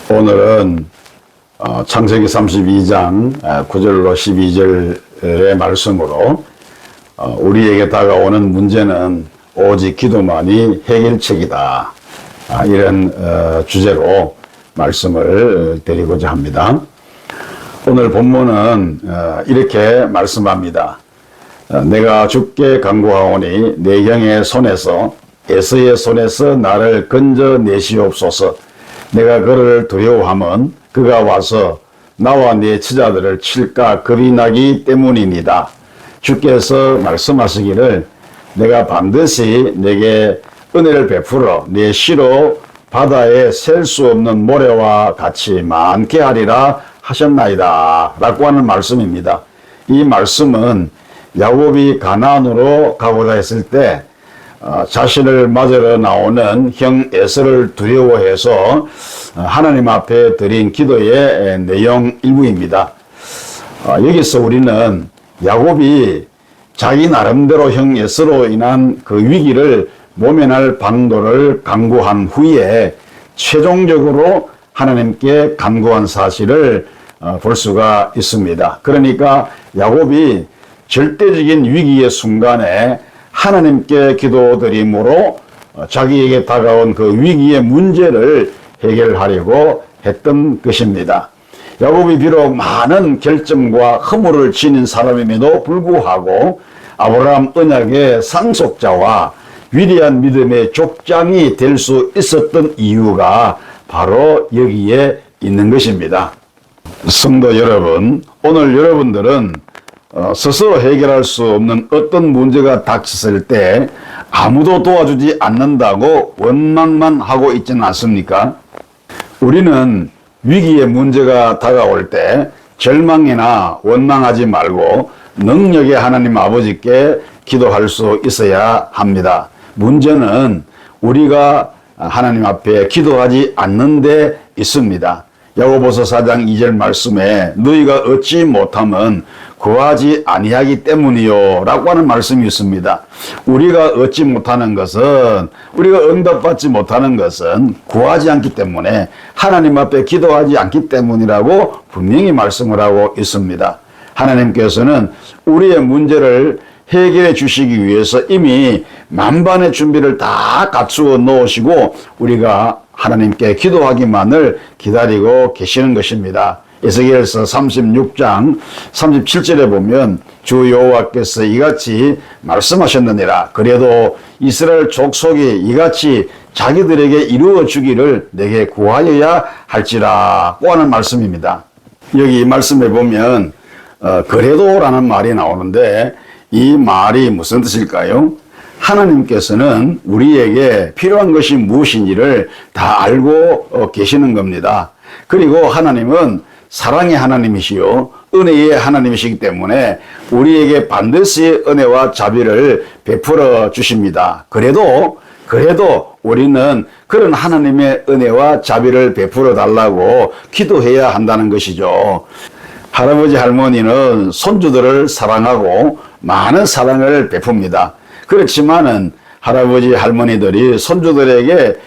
오늘은 창세기 32장 9절로 12절의 말씀으로 우리에게 다가오는 문제는 오직 기도만이 해결책이다, 이런 주제로 말씀을 드리고자 합니다. 오늘 본문은 이렇게 말씀합니다. 내가 주께 간구하오니 내 형의 손에서 에서의 손에서 나를 건져내시옵소서. 내가 그를 두려워함은 그가 와서 나와 네 처자들을 칠까 겁이 나기 때문이니다. 주께서 말씀하시기를 내가 반드시 내게 은혜를 베풀어 네 시로 바다에 셀 수 없는 모래와 같이 많게 하리라 하셨나이다, 라고 하는 말씀입니다. 이 말씀은 야곱이 가나안으로 가고자 했을 때 자신을 맞으러 나오는 형 에서를 두려워해서 하나님 앞에 드린 기도의 내용 일부입니다. 여기서 우리는 야곱이 자기 나름대로 형 에서로 인한 그 위기를 모면할 방도를 간구한 후에 최종적으로 하나님께 간구한 사실을 볼 수가 있습니다. 그러니까 야곱이 절대적인 위기의 순간에 하나님께 기도드림으로 자기에게 다가온 그 위기의 문제를 해결하려고 했던 것입니다. 야곱이 비록 많은 결점과 허물을 지닌 사람임에도 불구하고 아브라함 언약의 상속자와 위대한 믿음의 족장이 될 수 있었던 이유가 바로 여기에 있는 것입니다. 성도 여러분, 오늘 여러분들은 스스로 해결할 수 없는 어떤 문제가 닥쳤을 때 아무도 도와주지 않는다고 원망만 하고 있지는 않습니까? 우리는 위기의 문제가 다가올 때 절망이나 원망하지 말고 능력의 하나님 아버지께 기도할 수 있어야 합니다. 문제는 우리가 하나님 앞에 기도하지 않는 데 있습니다. 야고보서 4장 2절 말씀에 너희가 얻지 못함은 구하지 아니하기 때문이요, 라고 하는 말씀이 있습니다. 우리가 얻지 못하는 것은, 우리가 응답받지 못하는 것은 구하지 않기 때문에, 하나님 앞에 기도하지 않기 때문이라고 분명히 말씀을 하고 있습니다. 하나님께서는 우리의 문제를 해결해 주시기 위해서 이미 만반의 준비를 다 갖추어 놓으시고 우리가 하나님께 기도하기만을 기다리고 계시는 것입니다. 에스겔서 36장 37절에 보면 주 여호와께서 이같이 말씀하셨느니라. 그래도 이스라엘 족속이 이같이 자기들에게 이루어 주기를 내게 구하여야 할지라고 하는 말씀입니다. 여기 이 말씀에 보면 그래도라는 말이 나오는데 이 말이 무슨 뜻일까요? 하나님께서는 우리에게 필요한 것이 무엇인지를 다 알고 계시는 겁니다. 그리고 하나님은 사랑의 하나님이시요 은혜의 하나님이시기 때문에 우리에게 반드시 은혜와 자비를 베풀어 주십니다. 그래도 우리는 그런 하나님의 은혜와 자비를 베풀어 달라고 기도해야 한다는 것이죠. 할아버지 할머니는 손주들을 사랑하고 많은 사랑을 베풉니다. 그렇지만은 할아버지 할머니들이 손주들에게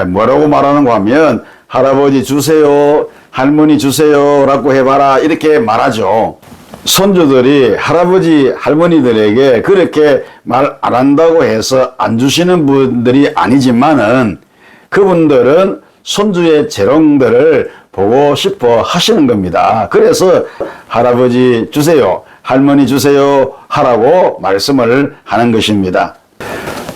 뭐라고 말하는가 하면 할아버지 주세요, 할머니 주세요 라고 해봐라, 이렇게 말하죠. 손주들이 할아버지 할머니들에게 그렇게 말 안 한다고 해서 안 주시는 분들이 아니지만은 그분들은 손주의 재롱들을 보고 싶어 하시는 겁니다. 그래서 할아버지 주세요, 할머니 주세요 하라고 말씀을 하는 것입니다.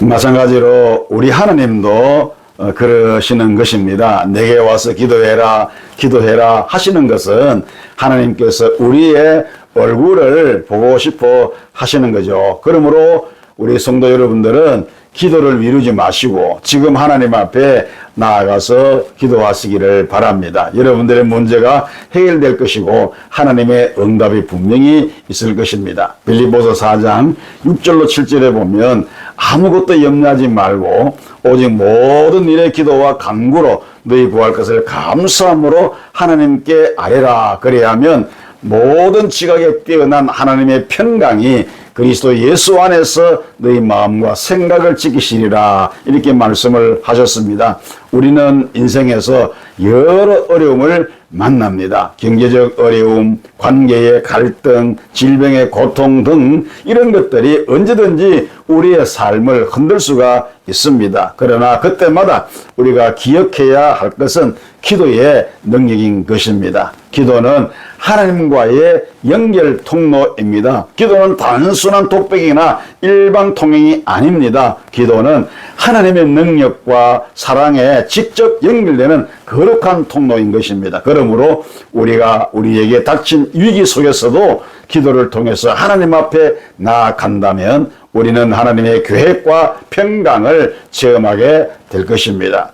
마찬가지로 우리 하나님도 그러시는 것입니다. 내게 와서 기도해라 하시는 것은 하나님께서 우리의 얼굴을 보고 싶어 하시는 거죠. 그러므로 우리 성도 여러분들은 기도를 미루지 마시고 지금 하나님 앞에 나아가서 기도하시기를 바랍니다. 여러분들의 문제가 해결될 것이고 하나님의 응답이 분명히 있을 것입니다. 빌립보서 4장 6절로 7절에 보면 아무것도 염려하지 말고 오직 모든 일의 기도와 간구로 너희 구할 것을 감사함으로 하나님께 아뢰라. 그래야 하면 모든 지각에 뛰어난 하나님의 평강이 그리스도 예수 안에서 너희 마음과 생각을 지키시리라 이렇게 말씀을 하셨습니다. 우리는 인생에서 여러 어려움을 만납니다. 경제적 어려움, 관계의 갈등, 질병의 고통 등 이런 것들이 언제든지 우리의 삶을 흔들 수가 있습니다. 그러나 그때마다 우리가 기억해야 할 것은 기도의 능력인 것입니다. 기도는 하나님과의 연결 통로입니다. 기도는 단순한 독백이나 일방 통행이 아닙니다. 기도는 하나님의 능력과 사랑에 직접 연결되는 거룩한 통로인 것입니다. 그러므로 우리가 우리에게 닥친 위기 속에서도 기도를 통해서 하나님 앞에 나아간다면 우리는 하나님의 계획과 평강을 체험하게 될 것입니다.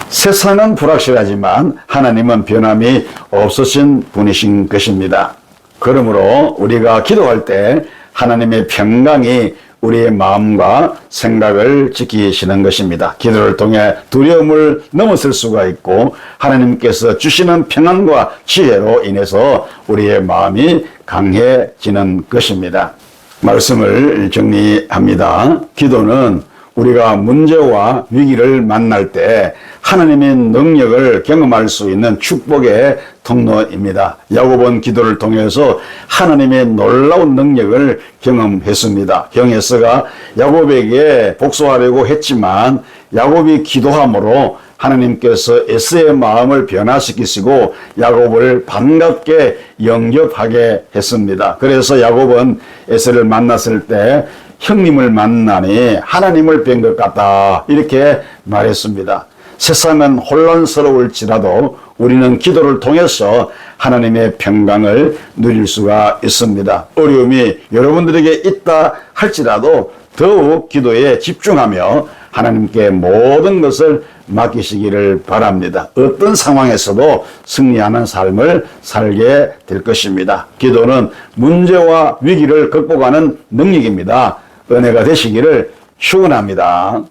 세상은 불확실하지만 하나님은 변함이 없으신 분이신 것입니다. 그러므로 우리가 기도할 때 하나님의 평강이 우리의 마음과 생각을 지키시는 것입니다. 기도를 통해 두려움을 넘어설 수가 있고 하나님께서 주시는 평안과 지혜로 인해서 우리의 마음이 강해지는 것입니다. 말씀을 정리합니다. 기도는 우리가 문제와 위기를 만날 때 하나님의 능력을 경험할 수 있는 축복의 통로입니다. 야곱은 기도를 통해서 하나님의 놀라운 능력을 경험했습니다. 경에서가 야곱에게 복수하려고 했지만 야곱이 기도함으로 하나님께서 에서의 마음을 변화시키시고 야곱을 반갑게 영접하게 했습니다. 그래서 야곱은 에서를 만났을 때 형님을 만나니 하나님을 뵌 것 같다 이렇게 말했습니다. 세상은 혼란스러울지라도 우리는 기도를 통해서 하나님의 평강을 누릴 수가 있습니다. 어려움이 여러분들에게 있다 할지라도 더욱 기도에 집중하며 하나님께 모든 것을 맡기시기를 바랍니다. 어떤 상황에서도 승리하는 삶을 살게 될 것입니다. 기도는 문제와 위기를 극복하는 능력입니다. 은혜가 되시기를 축원합니다.